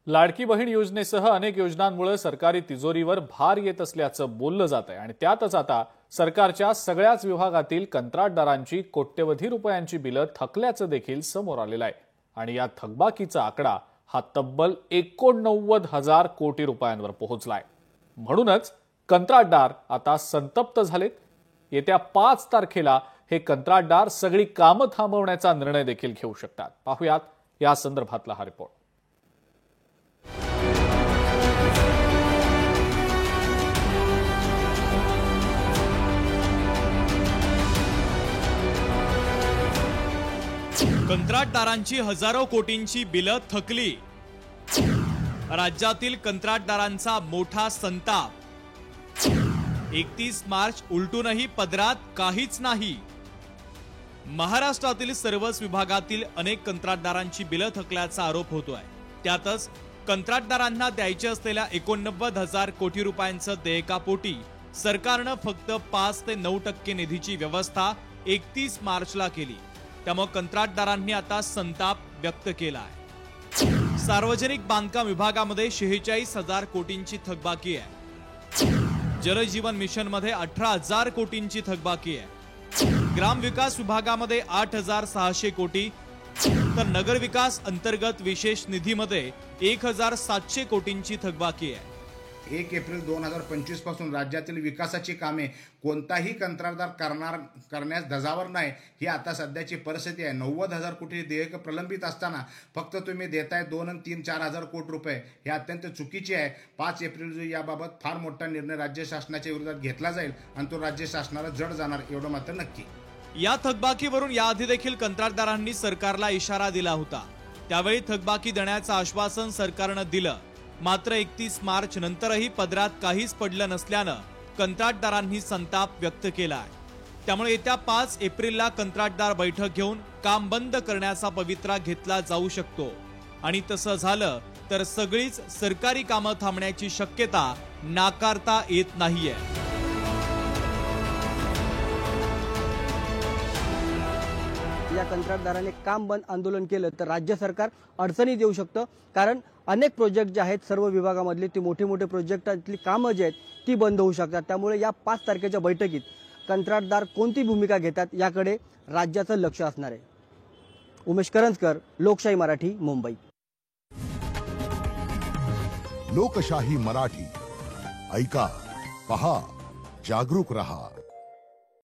लाडकी बहीण योजनेसह अनेक योजनांमुळे सरकारी तिजोरीवर भार येत असल्याचं बोललं जात आहे आणि त्यातच आता सरकारच्या सगळ्याच विभागातील कंत्राटदारांची कोट्यवधी रुपयांची बिलं थकल्याचं देखील समोर आलेलं आहे आणि या थकबाकीचा आकडा हा तब्बल 89,000 कोटी रुपयांवर पोहोचलाय। म्हणूनच कंत्राटदार आता संतप्त झालेत। येत्या 5 तारखेला हे कंत्राटदार सगळी कामं थांबवण्याचा निर्णय देखील घेऊ शकतात। पाहूयात या संदर्भातला हा रिपोर्ट। कंत्राटदारांची हजारो कोटींची बिलं थकली। राज्यातील कंत्राटदारांचा मोठा संताप। 31 मार्च उलटूनही पदरात काहीच नाही। महाराष्ट्रातील सर्वच विभागातील अनेक कंत्राटदारांची बिलं थकल्याचा आरोप होतोय। त्यातच कंत्राटदारांना द्यायचे असलेल्या 89,000 कोटी रुपयांचं देयकापोटी सरकारनं फक्त 5 ते 9% निधीची व्यवस्था 31 मार्चला केली। त्यामुळे कंत्राटदारांनी आता संताप व्यक्त केला आहे। सार्वजनिक बांधकाम विभागामध्ये 46,000 कोटींची थकबाकी आहे। जलजीवन मिशन मध्ये 18,000 कोटींची थकबाकी आहे। ग्रामविकास विभागामध्ये 8,600 कोटी तर नगर विकास अंतर्गत विशेष निधीमध्ये 1,700 कोटींची थकबाकी आहे। 1 एप्रिल 2025 पासून राज्यातील विकासाची कामे कोणताही कंत्राटदार करण्यास धजावर नाही, ही आता सध्याची परिस्थिती आहे। 90,000 कोटी देयक प्रलंबित असताना फक्त तुम्ही देताय 2 आणि 3-4,000 कोटी रुपये, हे अत्यंत चुकीचे आहे। 5 एप्रिल रोजी याबाबत फार मोठा निर्णय राज्य शासनाच्या विरोधात घेतला जाईल आणि तो राज्य शासनाला जड जाणार, एवढं मात्र नक्की। या थकबाकीवरून याआधी देखील कंत्राटदारांनी सरकारला इशारा दिला होता। त्यावेळी थकबाकी देण्याचं आश्वासन सरकारनं दिलं, मात्र 31 मार्च नंतरही पदरात काहीच पडलं नसल्यानं कंत्राटदारांनी संताप व्यक्त केला आहे। त्यामुळे येत्या 5 एप्रिलला कंत्राटदार बैठक घेऊन काम बंद करण्याचा पवित्रा घेतला जाऊ शकतो आणि तसं झालं तर सगळीच सरकारी कामं थांबण्याची शक्यता नाकारता येत नाहीये। या कंत्राटदाराने काम बंद आंदोलन केलं तर राज्य सरकार अडचणीत येऊ शकतं, कारण अनेक प्रोजेक्ट जे आहेत सर्व विभागामधले ते मोठे प्रोजेक्टातली कामं जे आहेत ती बंद होऊ शकतात। त्यामुळे या 5 तारखेच्या बैठकीत कंत्राटदार कोणती भूमिका घेतात याकडे राज्याचं लक्ष असणार आहे। उमेश करंजकर, लोकशाही मराठी, मुंबई। लोकशाही मराठी ऐका, पहा, जागरूक रहा।